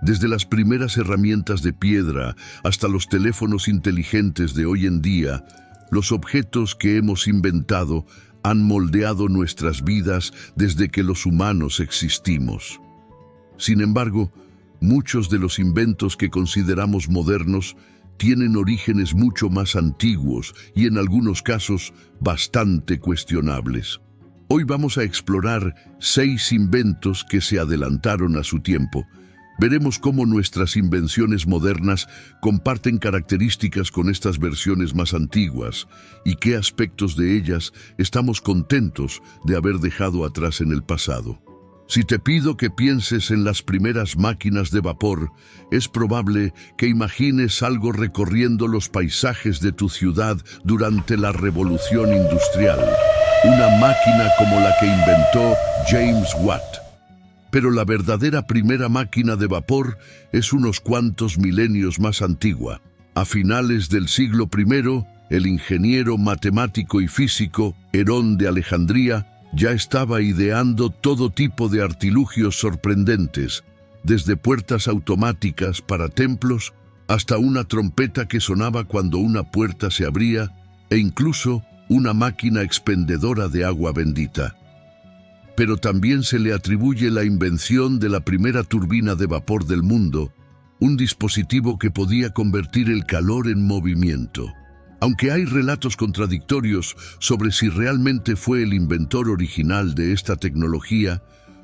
Desde las primeras herramientas de piedra hasta los teléfonos inteligentes de hoy en día, los objetos que hemos inventado han moldeado nuestras vidas desde que los humanos existimos. Sin embargo, muchos de los inventos que consideramos modernos tienen orígenes mucho más antiguos y en algunos casos bastante cuestionables. Hoy vamos a explorar 6 inventos que se adelantaron a su tiempo. Veremos cómo nuestras invenciones modernas comparten características con estas versiones más antiguas y qué aspectos de ellas estamos contentos de haber dejado atrás en el pasado. Si te pido que pienses en las primeras máquinas de vapor, es probable que imagines algo recorriendo los paisajes de tu ciudad durante la Revolución Industrial. Una máquina como la que inventó James Watt. Pero la verdadera primera máquina de vapor es unos cuantos milenios más antigua. A finales del siglo I, el ingeniero matemático y físico Herón de Alejandría ya estaba ideando todo tipo de artilugios sorprendentes, desde puertas automáticas para templos hasta una trompeta que sonaba cuando una puerta se abría e incluso una máquina expendedora de agua bendita. Pero también se le atribuye la invención de la primera turbina de vapor del mundo, un dispositivo que podía convertir el calor en movimiento. Aunque hay relatos contradictorios sobre si realmente fue el inventor original de esta tecnología,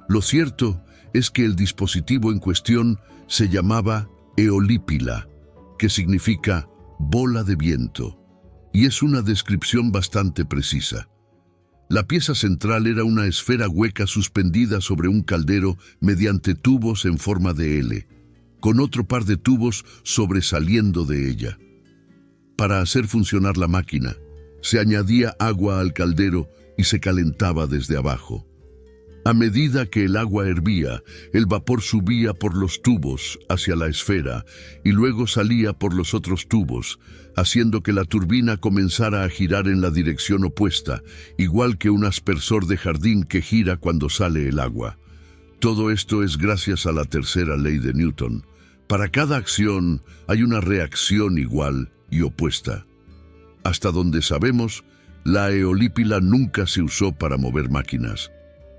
lo cierto es que el dispositivo en cuestión se llamaba eolípila, que significa bola de viento, y es una descripción bastante precisa. La pieza central era una esfera hueca suspendida sobre un caldero mediante tubos en forma de L, con otro par de tubos sobresaliendo de ella. Para hacer funcionar la máquina, se añadía agua al caldero y se calentaba desde abajo. A medida que el agua hervía, el vapor subía por los tubos hacia la esfera y luego salía por los otros tubos, haciendo que la turbina comenzara a girar en la dirección opuesta, igual que un aspersor de jardín que gira cuando sale el agua. Todo esto es gracias a la tercera ley de Newton. Para cada acción hay una reacción igual y opuesta. Hasta donde sabemos, la eolípila nunca se usó para mover máquinas.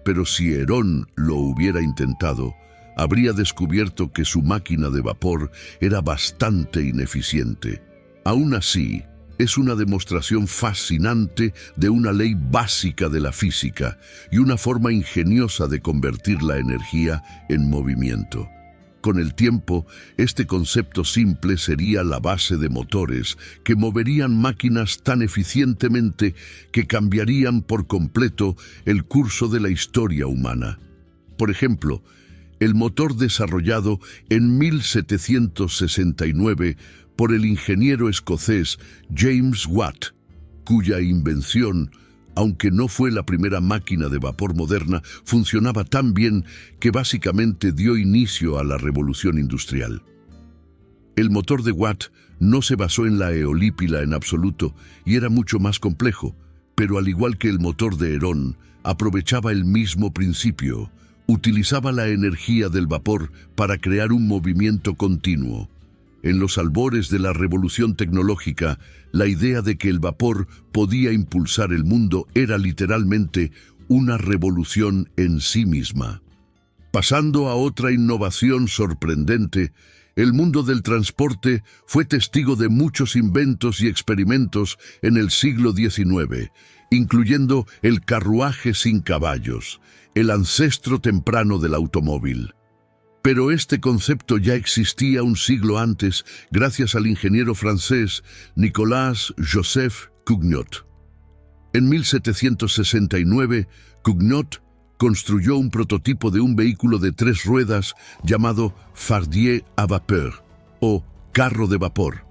Pero si Herón lo hubiera intentado, habría descubierto que su máquina de vapor era bastante ineficiente. Aún así, es una demostración fascinante de una ley básica de la física y una forma ingeniosa de convertir la energía en movimiento. Con el tiempo, este concepto simple sería la base de motores que moverían máquinas tan eficientemente que cambiarían por completo el curso de la historia humana. Por ejemplo, el motor desarrollado en 1769 por el ingeniero escocés James Watt, cuya invención, aunque no fue la primera máquina de vapor moderna, funcionaba tan bien que básicamente dio inicio a la revolución industrial. El motor de Watt no se basó en la eolípila en absoluto y era mucho más complejo, pero al igual que el motor de Herón, aprovechaba el mismo principio. Utilizaba la energía del vapor para crear un movimiento continuo. En los albores de la revolución tecnológica, la idea de que el vapor podía impulsar el mundo era literalmente una revolución en sí misma. Pasando a otra innovación sorprendente, el mundo del transporte fue testigo de muchos inventos y experimentos en el siglo XIX, incluyendo el carruaje sin caballos, el ancestro temprano del automóvil. Pero este concepto ya existía un siglo antes gracias al ingeniero francés Nicolas-Joseph Cugnot. En 1769, Cugnot construyó un prototipo de un vehículo de 3 ruedas llamado fardier à vapeur, o carro de vapor.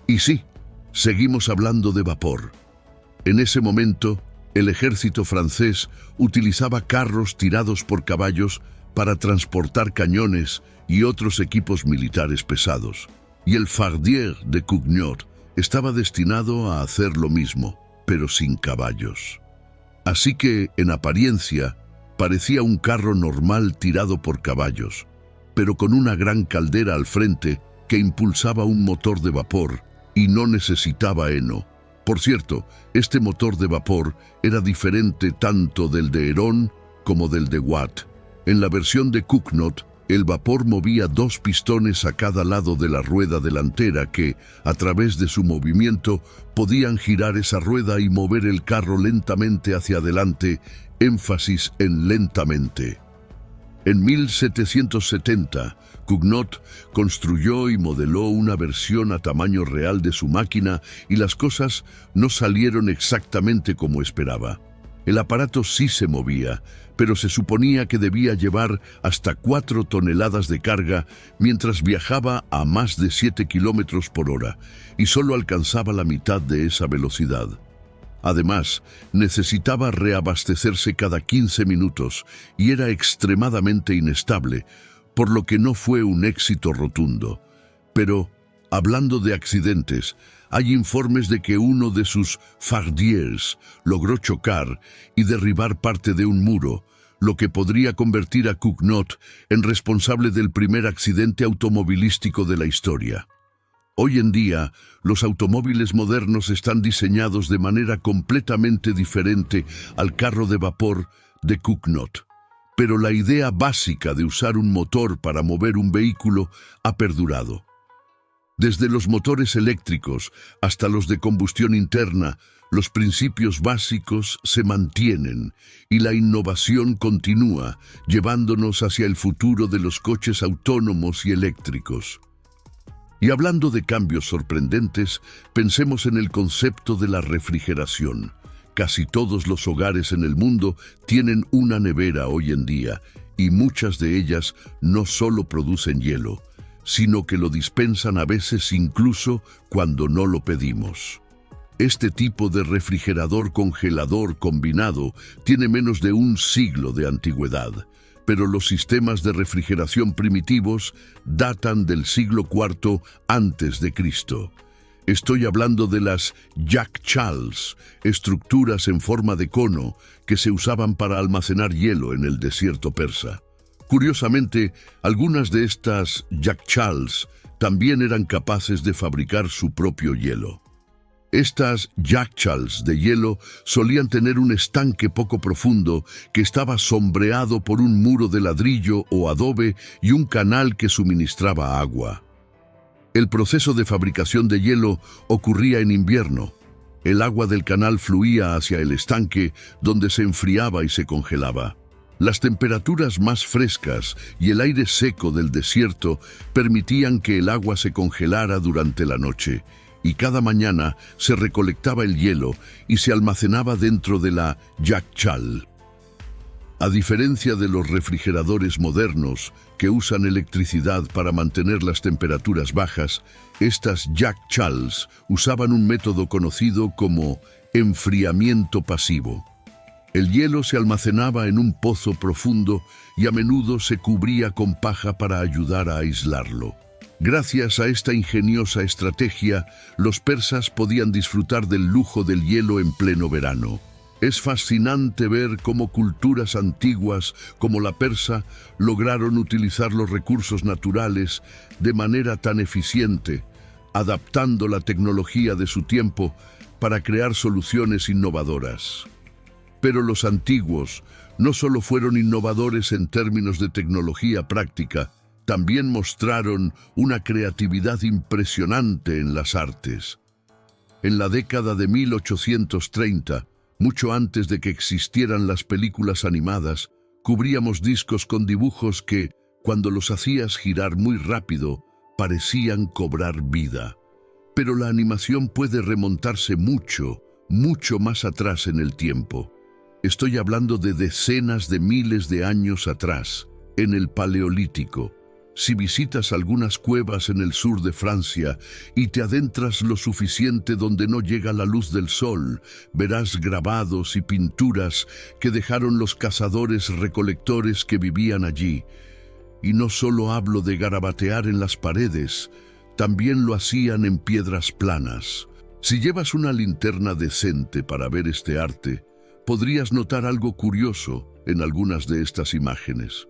Y sí, seguimos hablando de vapor. En ese momento, el ejército francés utilizaba carros tirados por caballos para transportar cañones y otros equipos militares pesados. Y el fardier de Cugnot estaba destinado a hacer lo mismo, pero sin caballos. Así que, en apariencia, parecía un carro normal tirado por caballos. pero con una gran caldera al frente que impulsaba un motor de vapor y no necesitaba heno. Por cierto, este motor de vapor era diferente tanto del de Herón como del de Watt. En la versión de Cugnot, el vapor movía 2 pistones a cada lado de la rueda delantera que, a través de su movimiento, podían girar esa rueda y mover el carro lentamente hacia adelante, énfasis en lentamente. En 1770, Cugnot construyó y modeló una versión a tamaño real de su máquina y las cosas no salieron exactamente como esperaba. El aparato sí se movía, pero se suponía que debía llevar hasta 4 toneladas de carga mientras viajaba a más de 7 kilómetros por hora y solo alcanzaba la mitad de esa velocidad. Además, necesitaba reabastecerse cada 15 minutos y era extremadamente inestable, por lo que no fue un éxito rotundo. Pero, hablando de accidentes, hay informes de que uno de sus Fardiers logró chocar y derribar parte de un muro, lo que podría convertir a Cugnot en responsable del primer accidente automovilístico de la historia. Hoy en día, los automóviles modernos están diseñados de manera completamente diferente al carro de vapor de Cugnot, pero la idea básica de usar un motor para mover un vehículo ha perdurado. Desde los motores eléctricos hasta los de combustión interna, los principios básicos se mantienen y la innovación continúa, llevándonos hacia el futuro de los coches autónomos y eléctricos. Y hablando de cambios sorprendentes, pensemos en el concepto de la refrigeración. Casi todos los hogares en el mundo tienen una nevera hoy en día, y muchas de ellas no solo producen hielo, sino que lo dispensan a veces incluso cuando no lo pedimos. Este tipo de refrigerador congelador combinado tiene menos de un siglo de antigüedad, pero los sistemas de refrigeración primitivos datan del siglo IV antes de Cristo. Estoy hablando de las yakhchals, estructuras en forma de cono que se usaban para almacenar hielo en el desierto persa. Curiosamente, algunas de estas yakhchals también eran capaces de fabricar su propio hielo. Estas yakhchals de hielo solían tener un estanque poco profundo que estaba sombreado por un muro de ladrillo o adobe y un canal que suministraba agua. El proceso de fabricación de hielo ocurría en invierno. El agua del canal fluía hacia el estanque, donde se enfriaba y se congelaba. Las temperaturas más frescas y el aire seco del desierto permitían que el agua se congelara durante la noche, y cada mañana se recolectaba el hielo y se almacenaba dentro de la yakhchal. A diferencia de los refrigeradores modernos, que usan electricidad para mantener las temperaturas bajas, estas yakhchals usaban un método conocido como enfriamiento pasivo. El hielo se almacenaba en un pozo profundo y a menudo se cubría con paja para ayudar a aislarlo. Gracias a esta ingeniosa estrategia, los persas podían disfrutar del lujo del hielo en pleno verano. Es fascinante ver cómo culturas antiguas como la persa lograron utilizar los recursos naturales de manera tan eficiente, adaptando la tecnología de su tiempo para crear soluciones innovadoras. Pero los antiguos no solo fueron innovadores en términos de tecnología práctica, también mostraron una creatividad impresionante en las artes. En la década de 1830, mucho antes de que existieran las películas animadas, cubríamos discos con dibujos que, cuando los hacías girar muy rápido, parecían cobrar vida. Pero la animación puede remontarse mucho, mucho más atrás en el tiempo. Estoy hablando de decenas de miles de años atrás, en el Paleolítico. Si visitas algunas cuevas en el sur de Francia y te adentras lo suficiente donde no llega la luz del sol, verás grabados y pinturas que dejaron los cazadores-recolectores que vivían allí. Y no solo hablo de garabatear en las paredes, también lo hacían en piedras planas. Si llevas una linterna decente para ver este arte, podrías notar algo curioso en algunas de estas imágenes.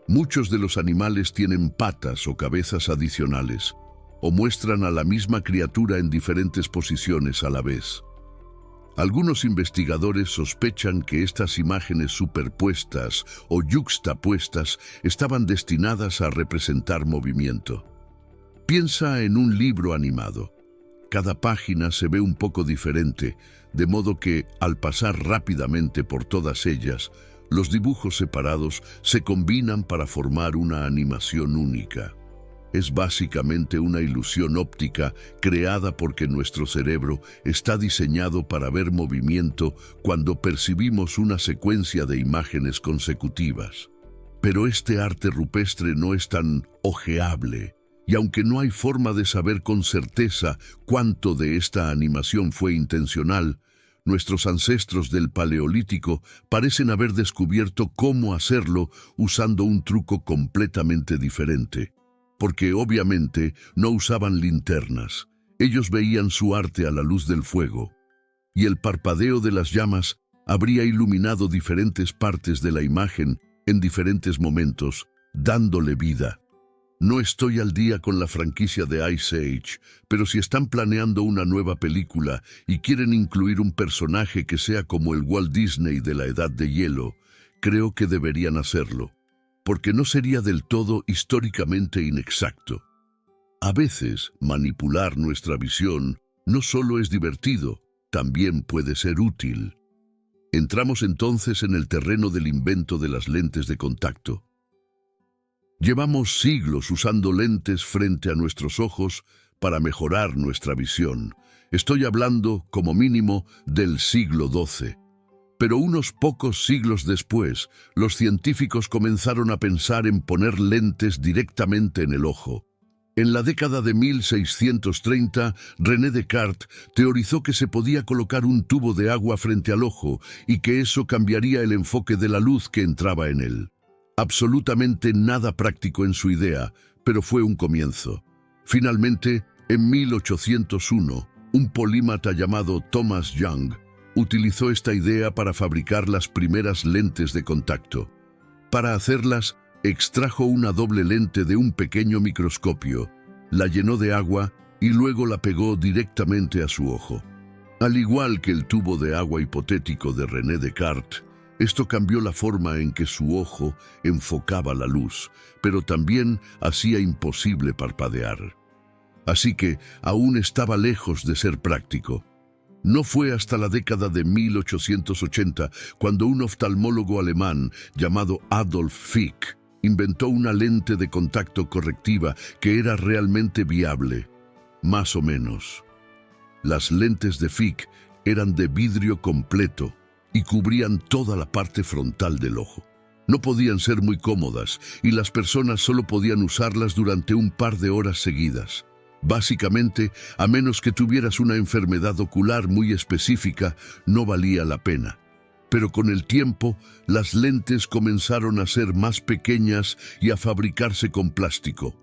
Muchos de los animales tienen patas o cabezas adicionales, o muestran a la misma criatura en diferentes posiciones a la vez. Algunos investigadores sospechan que estas imágenes superpuestas o yuxtapuestas estaban destinadas a representar movimiento. Piensa en un libro animado. Cada página se ve un poco diferente, de modo que, al pasar rápidamente por todas ellas, los dibujos separados se combinan para formar una animación única. Es básicamente una ilusión óptica creada porque nuestro cerebro está diseñado para ver movimiento cuando percibimos una secuencia de imágenes consecutivas. Pero este arte rupestre no es tan ojeable, y aunque no hay forma de saber con certeza cuánto de esta animación fue intencional, nuestros ancestros del Paleolítico parecen haber descubierto cómo hacerlo usando un truco completamente diferente. Porque obviamente no usaban linternas. Ellos veían su arte a la luz del fuego, y el parpadeo de las llamas habría iluminado diferentes partes de la imagen en diferentes momentos, dándole vida. No estoy al día con la franquicia de Ice Age, pero si están planeando una nueva película y quieren incluir un personaje que sea como el Walt Disney de la Edad de Hielo, creo que deberían hacerlo, porque no sería del todo históricamente inexacto. A veces, manipular nuestra visión no solo es divertido, también puede ser útil. Entramos entonces en el terreno del invento de las lentes de contacto. Llevamos siglos usando lentes frente a nuestros ojos para mejorar nuestra visión. Estoy hablando, como mínimo, del siglo XII. Pero unos pocos siglos después, los científicos comenzaron a pensar en poner lentes directamente en el ojo. En la década de 1630, René Descartes teorizó que se podía colocar un tubo de agua frente al ojo y que eso cambiaría el enfoque de la luz que entraba en él. Absolutamente nada práctico en su idea, pero fue un comienzo. Finalmente, en 1801, un polímata llamado Thomas Young utilizó esta idea para fabricar las primeras lentes de contacto. Para hacerlas, extrajo una doble lente de un pequeño microscopio, la llenó de agua y luego la pegó directamente a su ojo. Al igual que el tubo de agua hipotético de René Descartes, esto cambió la forma en que su ojo enfocaba la luz, pero también hacía imposible parpadear. Así que aún estaba lejos de ser práctico. No fue hasta la década de 1880 cuando un oftalmólogo alemán llamado Adolf Fick inventó una lente de contacto correctiva que era realmente viable, más o menos. Las lentes de Fick eran de vidrio completo y cubrían toda la parte frontal del ojo. No podían ser muy cómodas y las personas solo podían usarlas durante un par de horas seguidas. Básicamente, a menos que tuvieras una enfermedad ocular muy específica, no valía la pena. Pero con el tiempo, las lentes comenzaron a ser más pequeñas y a fabricarse con plástico.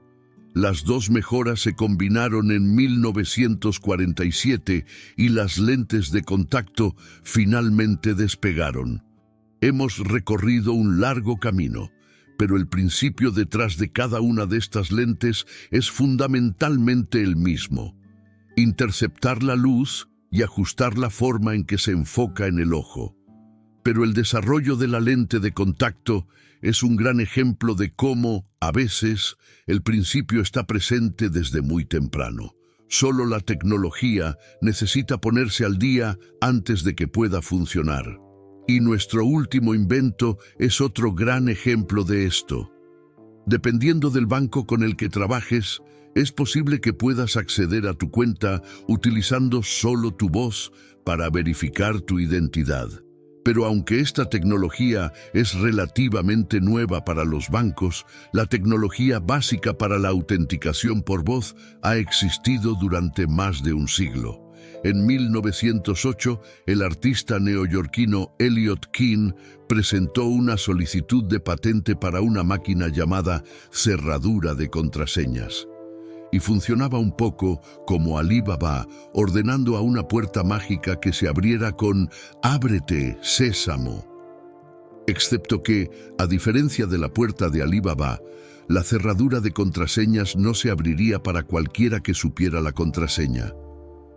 Las dos mejoras se combinaron en 1947 y las lentes de contacto finalmente despegaron. Hemos recorrido un largo camino, pero el principio detrás de cada una de estas lentes es fundamentalmente el mismo: interceptar la luz y ajustar la forma en que se enfoca en el ojo. Pero el desarrollo de la lente de contacto es un gran ejemplo de cómo, a veces, el principio está presente desde muy temprano. Solo la tecnología necesita ponerse al día antes de que pueda funcionar. Y nuestro último invento es otro gran ejemplo de esto. Dependiendo del banco con el que trabajes, es posible que puedas acceder a tu cuenta utilizando solo tu voz para verificar tu identidad. Pero aunque esta tecnología es relativamente nueva para los bancos, la tecnología básica para la autenticación por voz ha existido durante más de un siglo. En 1908, el artista neoyorquino Elliot King presentó una solicitud de patente para una máquina llamada cerradura de contraseñas. Y funcionaba un poco como Alí Baba ordenando a una puerta mágica que se abriera con «Ábrete, sésamo». excepto que, a diferencia de la puerta de Alí Baba, la cerradura de contraseñas no se abriría para cualquiera que supiera la contraseña.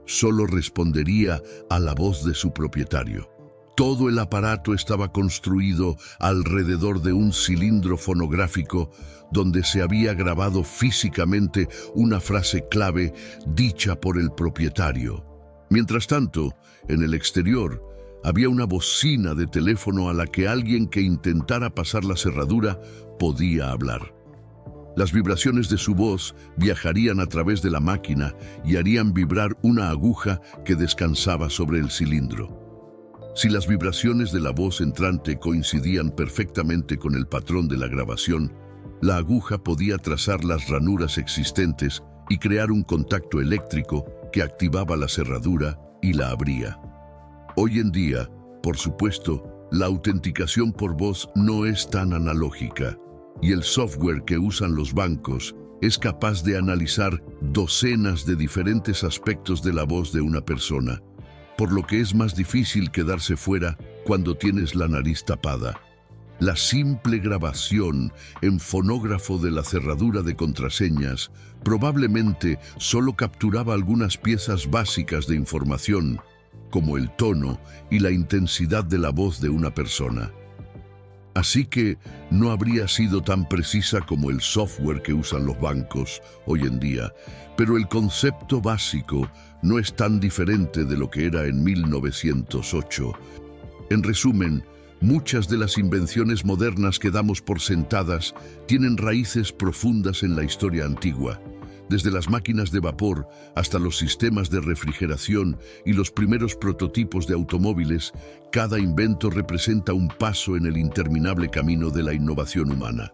Solo respondería a la voz de su propietario. Todo el aparato estaba construido alrededor de un cilindro fonográfico donde se había grabado físicamente una frase clave dicha por el propietario. Mientras tanto, en el exterior, había una bocina de teléfono a la que alguien que intentara pasar la cerradura podía hablar. Las vibraciones de su voz viajarían a través de la máquina y harían vibrar una aguja que descansaba sobre el cilindro. Si las vibraciones de la voz entrante coincidían perfectamente con el patrón de la grabación, la aguja podía trazar las ranuras existentes y crear un contacto eléctrico que activaba la cerradura y la abría. Hoy en día, por supuesto, la autenticación por voz no es tan analógica, y el software que usan los bancos es capaz de analizar docenas de diferentes aspectos de la voz de una persona, por lo que es más difícil quedarse fuera cuando tienes la nariz tapada. La simple grabación en fonógrafo de la cerradura de contraseñas probablemente solo capturaba algunas piezas básicas de información, como el tono y la intensidad de la voz de una persona. Así que no habría sido tan precisa como el software que usan los bancos hoy en día, pero el concepto básico no es tan diferente de lo que era en 1908. En resumen, muchas de las invenciones modernas que damos por sentadas tienen raíces profundas en la historia antigua. Desde las máquinas de vapor hasta los sistemas de refrigeración y los primeros prototipos de automóviles, cada invento representa un paso en el interminable camino de la innovación humana.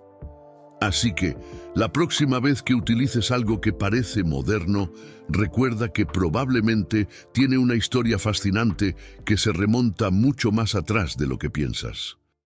Así que, la próxima vez que utilices algo que parece moderno, recuerda que probablemente tiene una historia fascinante que se remonta mucho más atrás de lo que piensas.